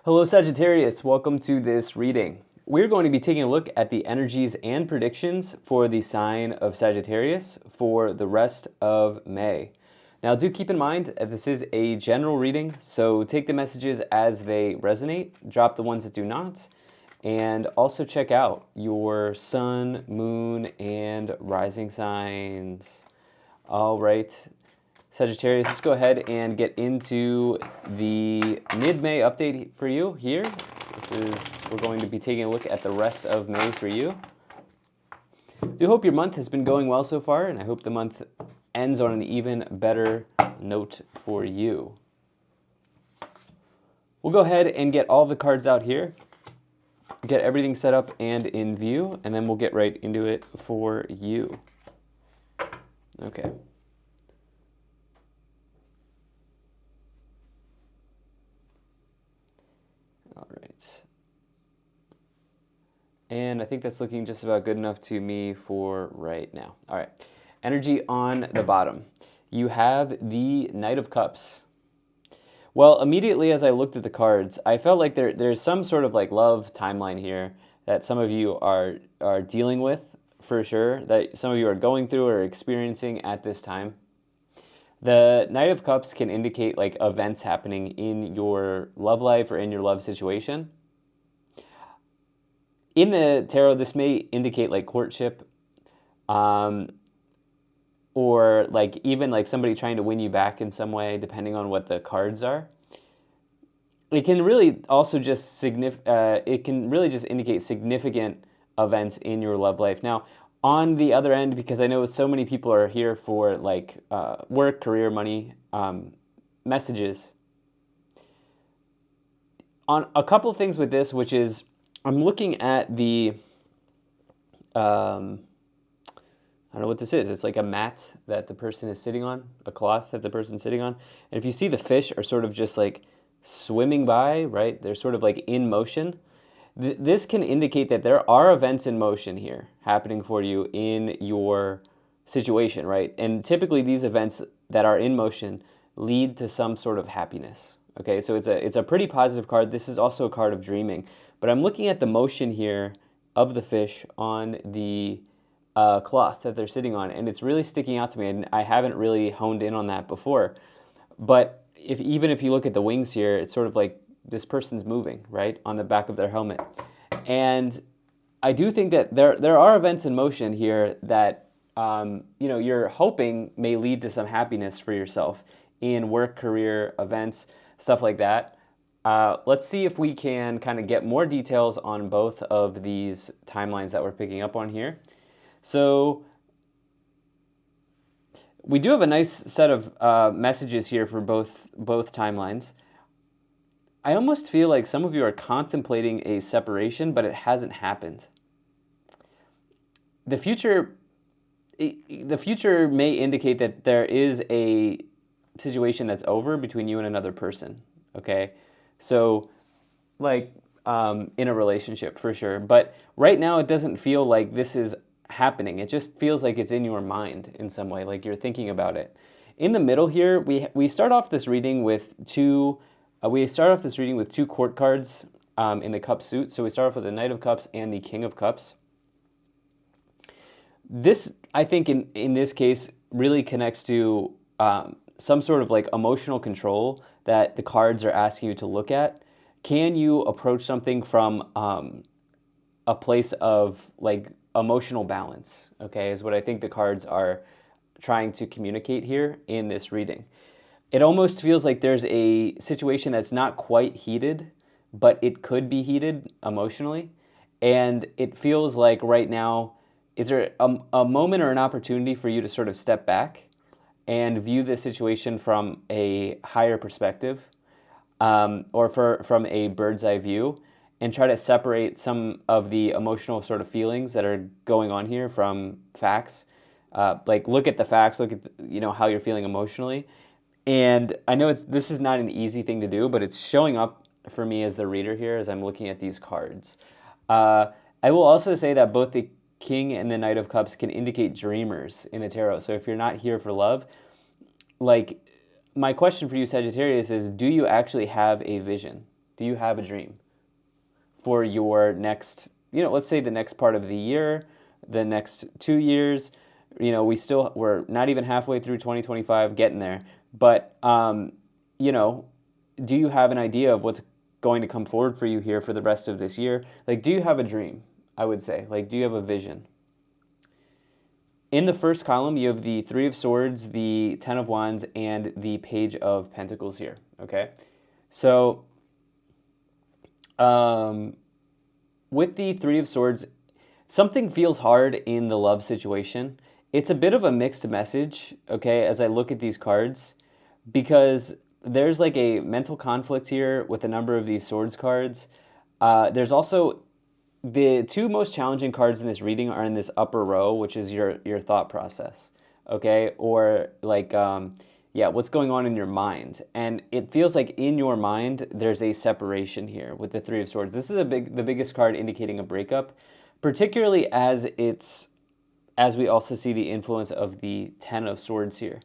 Hello Sagittarius, welcome to this reading. We're going to be taking a look at the energies and predictions for the sign of Sagittarius for the rest of May. Now do keep in mind that this is a general reading, so take the messages as they resonate, drop the ones that do not, and also check out your sun, moon, and rising signs. All right. Sagittarius, let's go ahead and get into the mid-May update for you here. We're going to be taking a look at the rest of May for you. Do hope your month has been going well so far, and I hope the month ends on an even better note for you. We'll go ahead and get all the cards out here, get everything set up and in view, and then we'll get right into it for you. Okay. All right. And I think that's looking just about good enough to me for right now. All right. Energy on the bottom. You have the Knight of Cups. Well, immediately as I looked at the cards, I felt like there's some sort of like love timeline here that some of you are dealing with for sure, that some of you are going through or experiencing at this time. The Knight of Cups can indicate like events happening in your love life or in your love situation. In the tarot, this may indicate like courtship, or like even like somebody trying to win you back in some way, depending on what the cards are. It can really also just indicate significant events in your love life. Now, on the other end, because I know so many people are here for like work, career, money, messages. On a couple things with this, which is I'm looking at the, I don't know what this is. It's like a mat that the person is sitting on, a cloth that the person's sitting on. And if you see the fish are sort of just like swimming by, right? They're sort of like in motion. This can indicate that there are events in motion here happening for you in your situation, right? And typically these events that are in motion lead to some sort of happiness. Okay, so it's a pretty positive card. This is also a card of dreaming. But I'm looking at the motion here of the fish on the cloth that they're sitting on, and it's really sticking out to me, and I haven't really honed in on that before. But even if you look at the wings here, it's sort of like this person's moving, right, on the back of their helmet. And I do think that there are events in motion here that you're hoping may lead to some happiness for yourself in work, career, events, stuff like that. Let's see if we can kind of get more details on both of these timelines that we're picking up on here. So we do have a nice set of messages here for both timelines. I almost feel like some of you are contemplating a separation, but it hasn't happened. The future may indicate that there is a situation that's over between you and another person, okay? So, like, in a relationship, for sure. But right now, it doesn't feel like this is happening. It just feels like it's in your mind in some way, like you're thinking about it. In the middle here, we start off this reading with two court cards in the cup suit. So we start off with the Knight of Cups and the King of Cups. This, I think, in this case, really connects to some sort of like emotional control that the cards are asking you to look at. Can you approach something from a place of like emotional balance? Okay, is what I think the cards are trying to communicate here in this reading. It almost feels like there's a situation that's not quite heated, but it could be heated emotionally. And it feels like right now, is there a moment or an opportunity for you to sort of step back and view this situation from a higher perspective, or from a bird's eye view, and try to separate some of the emotional sort of feelings that are going on here from facts. Like look at the facts, look at how you're feeling emotionally. And I know this is not an easy thing to do, but it's showing up for me as the reader here as I'm looking at these cards. I will also say that both the King and the Knight of Cups can indicate dreamers in the tarot. So if you're not here for love, like my question for you, Sagittarius, is do you actually have a vision? Do you have a dream for your next, let's say the next part of the year, the next 2 years? We're not even halfway through 2025, getting there. But, do you have an idea of what's going to come forward for you here for the rest of this year? Like, do you have a dream? I would say, like, do you have a vision? In the first column, you have the Three of Swords, the Ten of Wands, and the Page of Pentacles here, okay? So, with the Three of Swords, something feels hard in the love situation. It's a bit of a mixed message, okay, as I look at these cards, because there's like a mental conflict here with a number of these swords cards. There's also the two most challenging cards in this reading are in this upper row, which is your thought process, okay? Or like, what's going on in your mind. And it feels like in your mind, there's a separation here with the Three of Swords. This is the biggest card indicating a breakup, particularly as we also see the influence of the Ten of Swords here.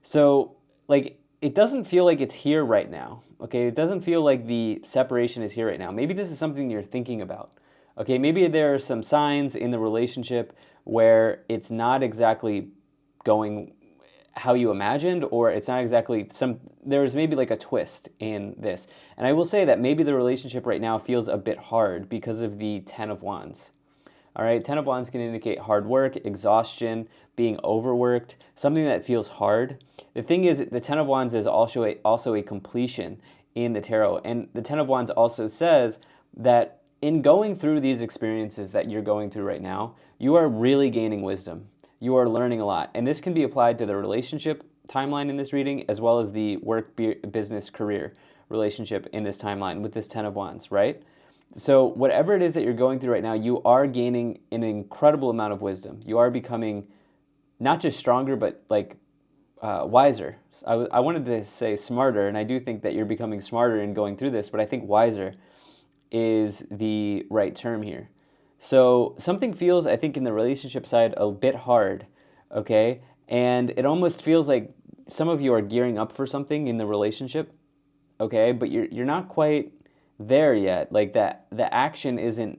So, like, it doesn't feel like it's here right now, okay? It doesn't feel like the separation is here right now. Maybe this is something you're thinking about, okay? Maybe there are some signs in the relationship where it's not exactly going how you imagined, or it's not exactly there's maybe like a twist in this. And I will say that maybe the relationship right now feels a bit hard because of the Ten of Wands. All right, Ten of Wands can indicate hard work, exhaustion, being overworked, something that feels hard. The thing is, the Ten of Wands is also a completion in the tarot. And the Ten of Wands also says that in going through these experiences that you're going through right now, you are really gaining wisdom. You are learning a lot. And this can be applied to the relationship timeline in this reading, as well as the work, business, career relationship in this timeline with this Ten of Wands, right? So whatever it is that you're going through right now, you are gaining an incredible amount of wisdom. You are becoming not just stronger, but like wiser. I wanted to say smarter, and I do think that you're becoming smarter in going through this, but I think wiser is the right term here. So something feels, I think, in the relationship side a bit hard, okay? And it almost feels like some of you are gearing up for something in the relationship, okay? But you're not quite there yet. Like that, the action isn't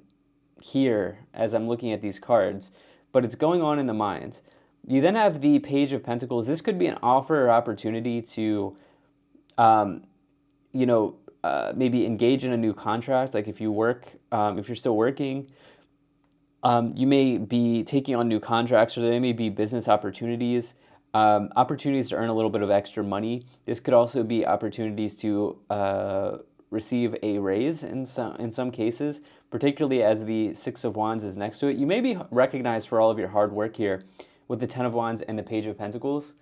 here as I'm looking at these cards, but it's going on in the mind. You then have the Page of Pentacles. This could be an offer or opportunity to, maybe engage in a new contract. Like if you work, if you're still working, you may be taking on new contracts, or there may be business opportunities, opportunities to earn a little bit of extra money. This could also be opportunities to receive a raise in some cases, particularly as the Six of Wands is next to it. You may be recognized for all of your hard work here with the Ten of Wands and the Page of Pentacles.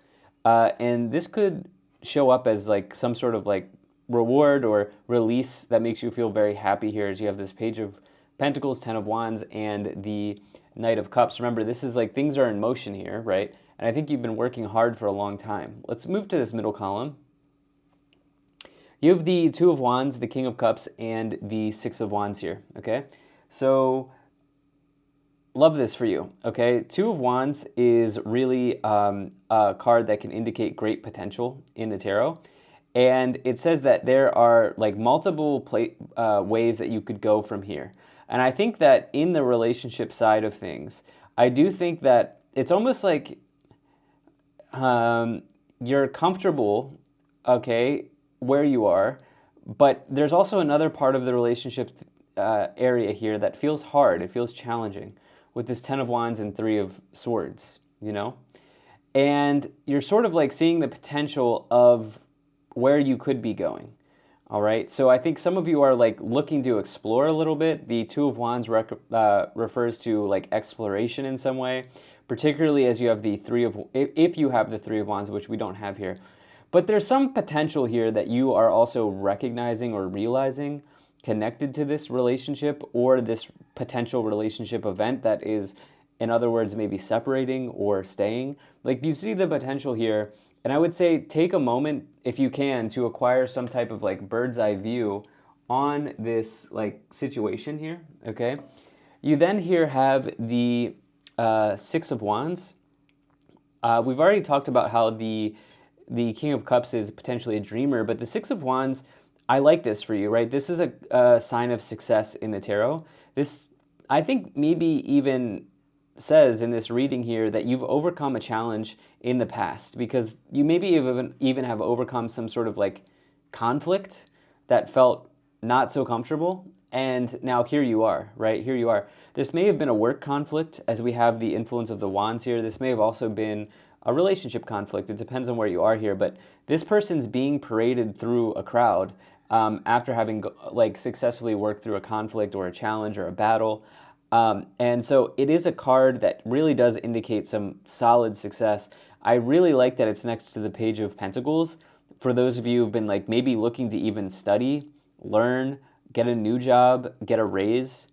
And this could show up as like some sort of like reward or release that makes you feel very happy here, as you have this Page of Pentacles, Ten of Wands, and the Knight of Cups. Remember, this is like things are in motion here, right? And I think you've been working hard for a long time. Let's move to this middle column. You have the Two of Wands, the King of Cups, and the Six of Wands here, okay? So, love this for you, okay? Two of Wands is really a card that can indicate great potential in the tarot. And it says that there are like multiple ways that you could go from here. And I think that in the relationship side of things, I do think that it's almost like you're comfortable, okay, where you are, but there's also another part of the relationship area here that feels hard. It feels challenging with this Ten of Wands and Three of Swords, and you're sort of like seeing the potential of where you could be going. All right, so I think some of you are like looking to explore a little bit. The Two of Wands refers to like exploration in some way, particularly as you have the if you have the Three of Wands, which we don't have here. But there's some potential here that you are also recognizing or realizing connected to this relationship or this potential relationship event that is, in other words, maybe separating or staying. Like you see the potential here. And I would say take a moment, if you can, to acquire some type of like bird's eye view on this like situation here, okay? You then here have the Six of Wands. We've already talked about how the King of Cups is potentially a dreamer, but the Six of Wands I like this for you, right? This is a sign of success in the tarot. This, I think, maybe even says in this reading here that you've overcome a challenge in the past, because you maybe even have overcome some sort of like conflict that felt not so comfortable. And now here you are, right? Here you are. This may have been a work conflict, as we have the influence of the wands here. This may have also been a relationship conflict. It depends on where you are here. But this person's being paraded through a crowd after having like successfully worked through a conflict or a challenge or a battle. And so it is a card that really does indicate some solid success. I really like that it's next to the Page of Pentacles. For those of you who've been like maybe looking to even study, learn, get a new job, get a raise,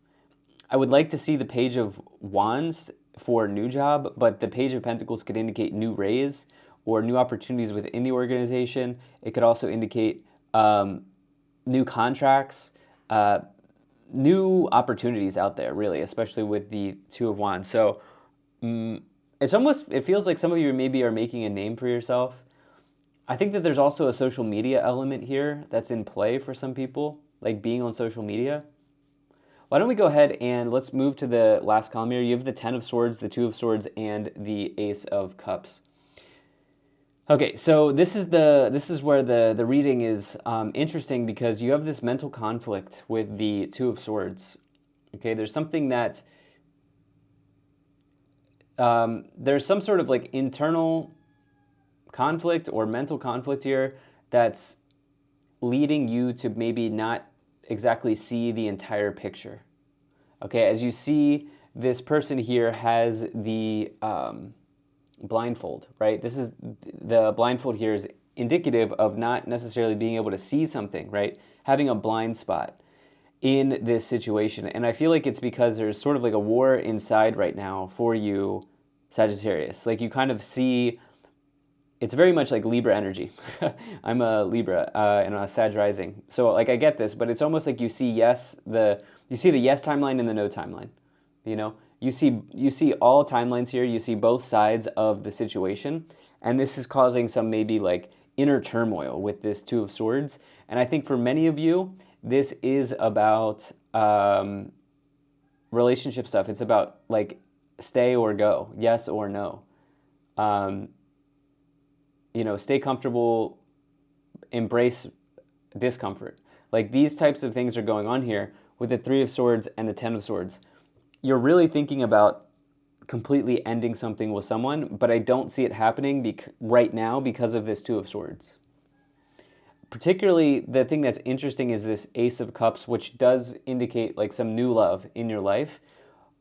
I would like to see the Page of Wands for a new job, but the Page of Pentacles could indicate new raise or new opportunities within the organization. It could also indicate new contracts, new opportunities out there, really, especially with the Two of Wands. So it feels like some of you maybe are making a name for yourself. I think that there's also a social media element here that's in play for some people, like being on social media. Why don't we go ahead and let's move to the last column here. You have the Ten of Swords, the Two of Swords, and the Ace of Cups. Okay, so this is where the reading is interesting, because you have this mental conflict with the Two of Swords. Okay, there's something that there's some sort of like internal conflict or mental conflict here that's leading you to maybe not exactly see the entire picture. Okay, as you see, this person here has the blindfold, right? This is the blindfold here is indicative of not necessarily being able to see something, right? Having a blind spot in this situation. And I feel like it's because there's sort of like a war inside right now for you, Sagittarius. Like you kind of see, it's very much like Libra energy. I'm a Libra and a Sag rising. So like I get this, but it's almost like you see the yes timeline and the no timeline, you know? You see all timelines here. You see both sides of the situation, and this is causing some maybe like inner turmoil with this Two of Swords. And I think for many of you, this is about relationship stuff. It's about like stay or go, yes or no. Stay comfortable, embrace discomfort. Like these types of things are going on here with the Three of Swords and the Ten of Swords. You're really thinking about completely ending something with someone, but I don't see it happening right now because of this Two of Swords. Particularly, the thing that's interesting is this Ace of Cups, which does indicate like some new love in your life,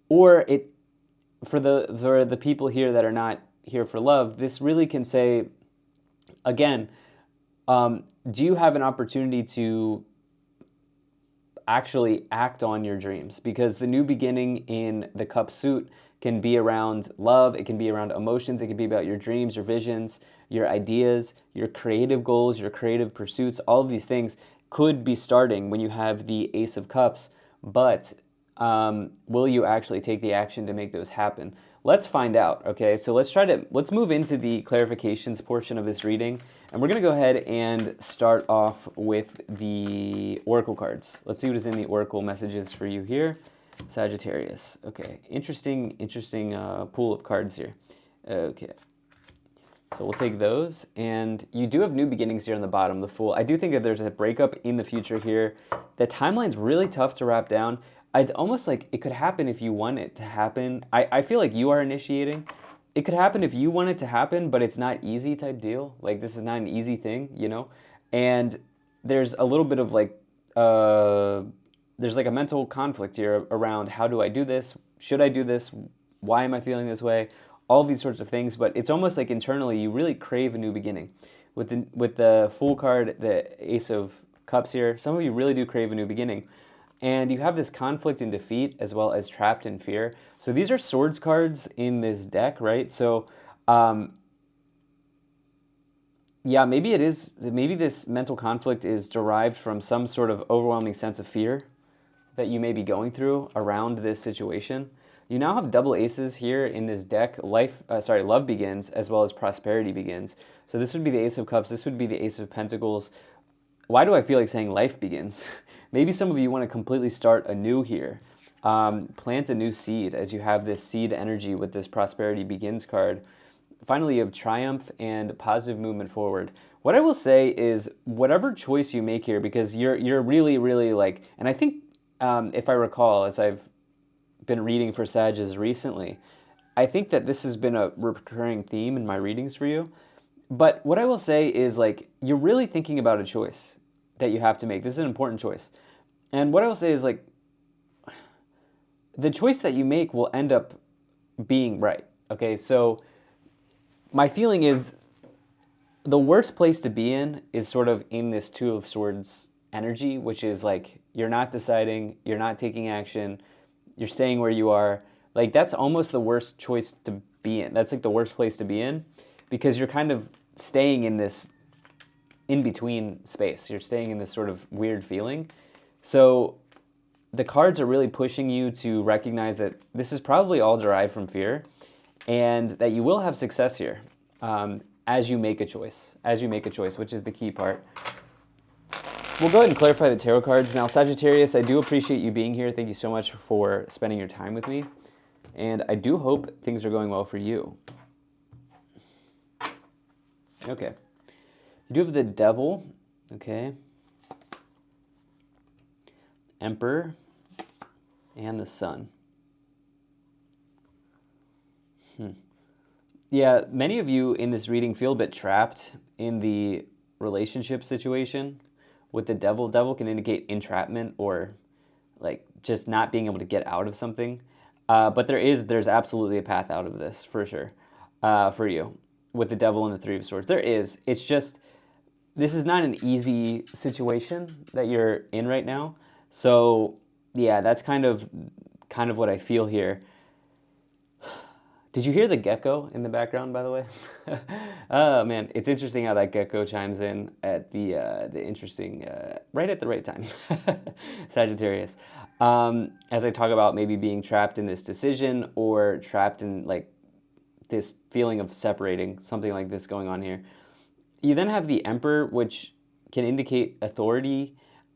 or for the people here that are not here for love, this really can say, again, do you have an opportunity to actually act on your dreams? Because the new beginning in the Cup suit can be around love, it can be around emotions, it can be about your dreams, your visions, your ideas, your creative goals, your creative pursuits. All of these things could be starting when you have the Ace of Cups, but will you actually take the action to make those happen? Let's find out, okay? So let's move into the clarifications portion of this reading, and we're gonna go ahead and start off with the Oracle cards. Let's see what is in the Oracle messages for you here, Sagittarius. Okay, interesting pool of cards here. Okay, so we'll take those, and you do have new beginnings here on the bottom, the Fool. I do think that there's a breakup in the future here. The timeline's really tough to wrap down. It's almost like it could happen if you want it to happen. I feel like you are initiating. It could happen if you want it to happen, but it's not easy type deal. Like this is not an easy thing, you know? And there's a little bit of like, there's like a mental conflict here around how do I do this? Should I do this? Why am I feeling this way? All of these sorts of things, but it's almost like internally you really crave a new beginning. With the Fool card, the Ace of Cups here, some of you really do crave a new beginning. And you have this conflict and defeat as well as trapped in fear. So these are swords cards in this deck, right? So yeah, maybe this mental conflict is derived from some sort of overwhelming sense of fear that you may be going through around this situation. You now have double aces here in this deck. Love begins as well as prosperity begins. So this would be the Ace of Cups. This would be the Ace of Pentacles. why do I feel like saying life begins? Maybe some of you want to completely start anew here. Plant a new seed as you have this seed energy with this prosperity begins card. Finally, you have triumph and positive movement forward. What I will say is whatever choice you make here, because you're really, really like, and I think if I recall, as I've been reading for Sages recently, I think that this has been a recurring theme in my readings for you. But what I will say is like, you're really thinking about a choice that you have to make. This is an important choice. And what I will say is like, the choice that you make will end up being right. Okay, so my feeling is the worst place to be in is sort of in this Two of Swords energy, which is like you're not deciding, you're not taking action, you're staying where you are. Like that's almost the worst choice to be in. That's like the worst place to be in because you're kind of staying in this in-between space. You're staying in this sort of weird feeling. So the cards are really pushing you to recognize that this is probably all derived from fear and that you will have success here as you make a choice, which is the key part. We'll go ahead and clarify the tarot cards. Now, Sagittarius, I do appreciate you being here. Thank you so much for spending your time with me. And I do hope things are going well for you. Okay. You do have the Devil, okay, Emperor, and the Sun. Yeah, many of you in this reading feel a bit trapped in the relationship situation with the Devil. Devil can indicate entrapment or like just not being able to get out of something. But there's absolutely a path out of this for sure for you with the Devil and the Three of Swords. There is. It's just this is not an easy situation that you're in right now. So yeah, that's kind of what I feel here. Did you hear the gecko in the background, by the way? Oh man, it's interesting how that gecko chimes in at the interesting, right at the right time, Sagittarius. As I talk about maybe being trapped in this decision or trapped in like this feeling of separating, something like this going on here. You then have the Emperor, which can indicate authority.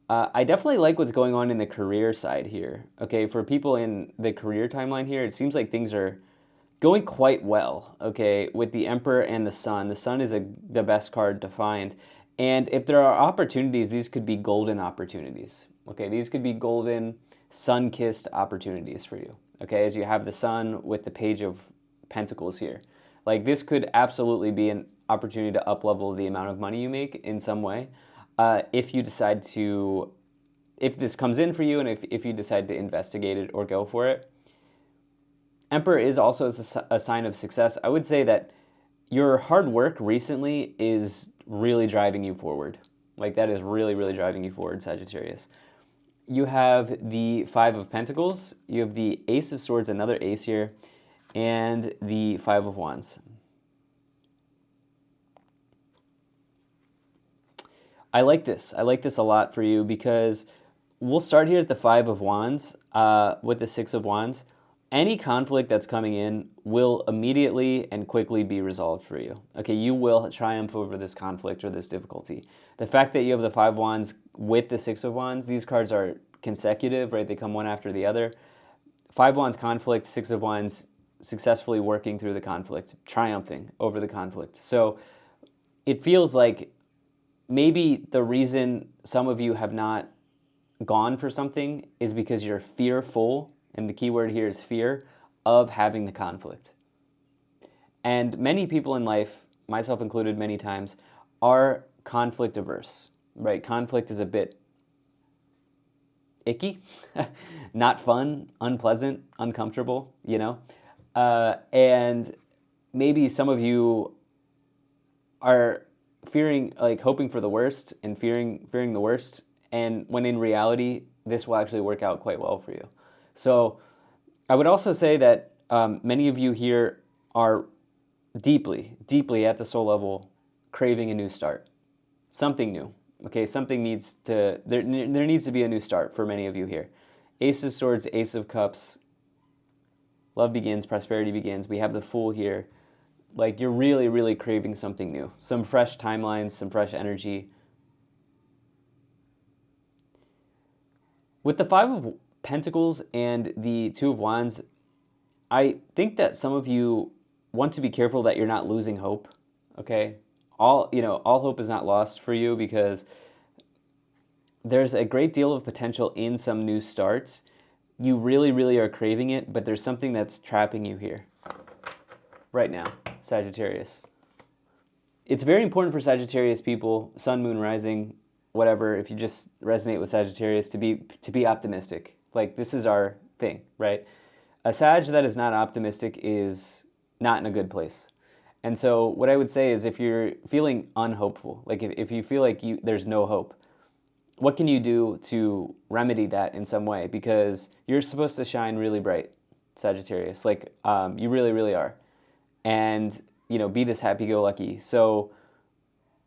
I definitely like what's going on in the career side here. Okay, for people in the career timeline here, it seems like things are going quite well, okay, with the Emperor and the Sun. The Sun is the best card to find. And if there are opportunities, these could be golden opportunities, okay? These could be golden, sun-kissed opportunities for you, okay? As you have the Sun with the Page of Pentacles here. Like, this could absolutely be an opportunity to up-level the amount of money you make in some way if you decide to, if this comes in for you and if you decide to investigate it or go for it. Emperor is also a sign of success. I would say that your hard work recently is really driving you forward. Like that is really, really driving you forward, Sagittarius. You have the Five of Pentacles. You have the Ace of Swords, another ace here, and the Five of Wands. I like this. I like this a lot for you because we'll start here at the Five of Wands with the Six of Wands. Any conflict that's coming in will immediately and quickly be resolved for you. Okay, you will triumph over this conflict or this difficulty. The fact that you have the Five of Wands with the Six of Wands, these cards are consecutive, right? They come one after the other. Five of Wands conflict, Six of Wands successfully working through the conflict, triumphing over the conflict. So it feels like maybe the reason some of you have not gone for something is because you're fearful, and the key word here is fear, of having the conflict. And many people in life, myself included many times, are conflict averse, right? Conflict is a bit icky, not fun, unpleasant, uncomfortable, you know? And maybe some of you are fearing, like hoping for the worst and fearing the worst, and when in reality, this will actually work out quite well for you. So I would also say that many of you here are deeply, deeply at the soul level craving a new start, something new. Okay, something needs to, there needs to be a new start for many of you here. Ace of Swords, Ace of Cups, love begins, prosperity begins. We have the Fool here. Like you're really, really craving something new, some fresh timelines, some fresh energy. With the Five of Pentacles and the Two of Wands, I think that some of you want to be careful that you're not losing hope, okay? All hope is not lost for you, because there's a great deal of potential in some new starts. You really, really are craving it, but there's something that's trapping you here right now, Sagittarius. It's very important for Sagittarius people, Sun, Moon, Rising, whatever, if you just resonate with Sagittarius, to be optimistic. Like, this is our thing, right? A Sag that is not optimistic is not in a good place. And so what I would say is, if you're feeling unhopeful, like if you feel like there's no hope, what can you do to remedy that in some way? Because you're supposed to shine really bright, Sagittarius. Like, you really, really are. And, be this happy-go-lucky. So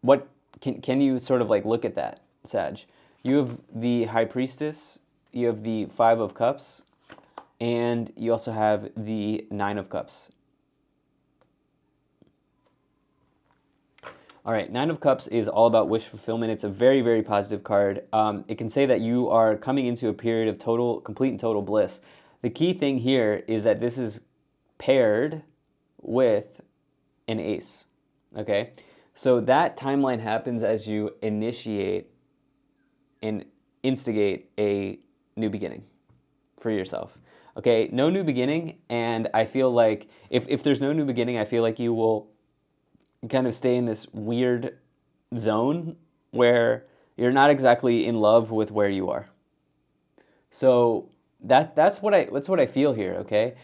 what can you sort of like look at that, Sag? You have the High Priestess, you have the Five of Cups, and you also have the Nine of Cups. All right, Nine of Cups is all about wish fulfillment. It's a very, very positive card. It can say that you are coming into a period of complete and total bliss. The key thing here is that this is paired with an ace, okay? So that timeline happens as you initiate and instigate a new beginning for yourself. Okay, no new beginning, and I feel like if there's no new beginning, I feel like you will kind of stay in this weird zone where you're not exactly in love with where you are. So that's what I feel here, okay?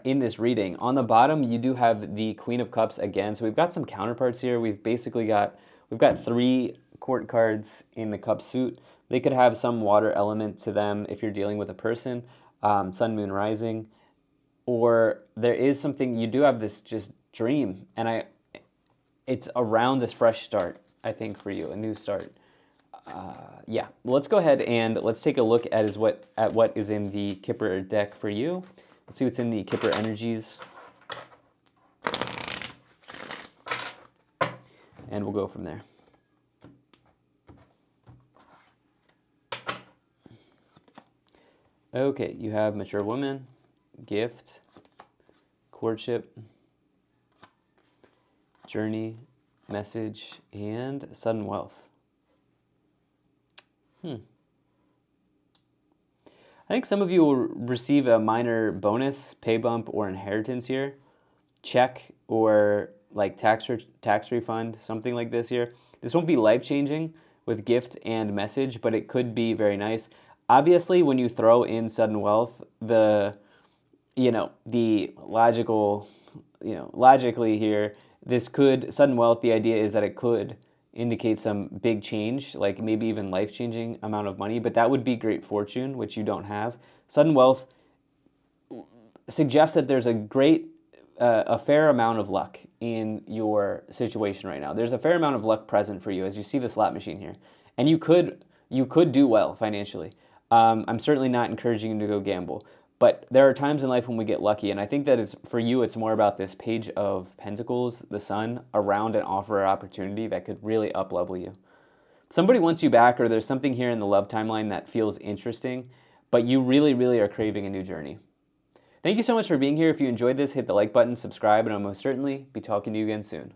In this reading. On the bottom, you do have the Queen of Cups again. So we've got some counterparts here. We've got 3 court cards in the cup suit. They could have some water element to them if you're dealing with a person, Sun, Moon, Rising, or there is something, you do have this just dream, and it's around this fresh start, I think, for you, a new start. Yeah, let's go ahead and let's take a look at what is in the Kipper deck for you. Let's see what's in the Kipper energies, and we'll go from there. Okay, you have mature woman, gift, courtship, journey, message, and sudden wealth. I think some of you will receive a minor bonus, pay bump, or inheritance here. Check or like tax refund, something like this here. This won't be life-changing with gift and message, but it could be very nice. Obviously, when you throw in sudden wealth, the logically here, sudden wealth, the idea is that it could indicate some big change, like maybe even life-changing amount of money, but that would be great fortune, which you don't have. Sudden wealth suggests that there's a fair amount of luck in your situation right now. There's a fair amount of luck present for you as you see the slot machine here. And you could do well financially. I'm certainly not encouraging you to go gamble, but there are times in life when we get lucky, and I think that for you, it's more about this Page of Pentacles, the Sun, around an offer or opportunity that could really up-level you. Somebody wants you back, or there's something here in the love timeline that feels interesting, but you really, really are craving a new journey. Thank you so much for being here. If you enjoyed this, hit the like button, subscribe, and I'll most certainly be talking to you again soon.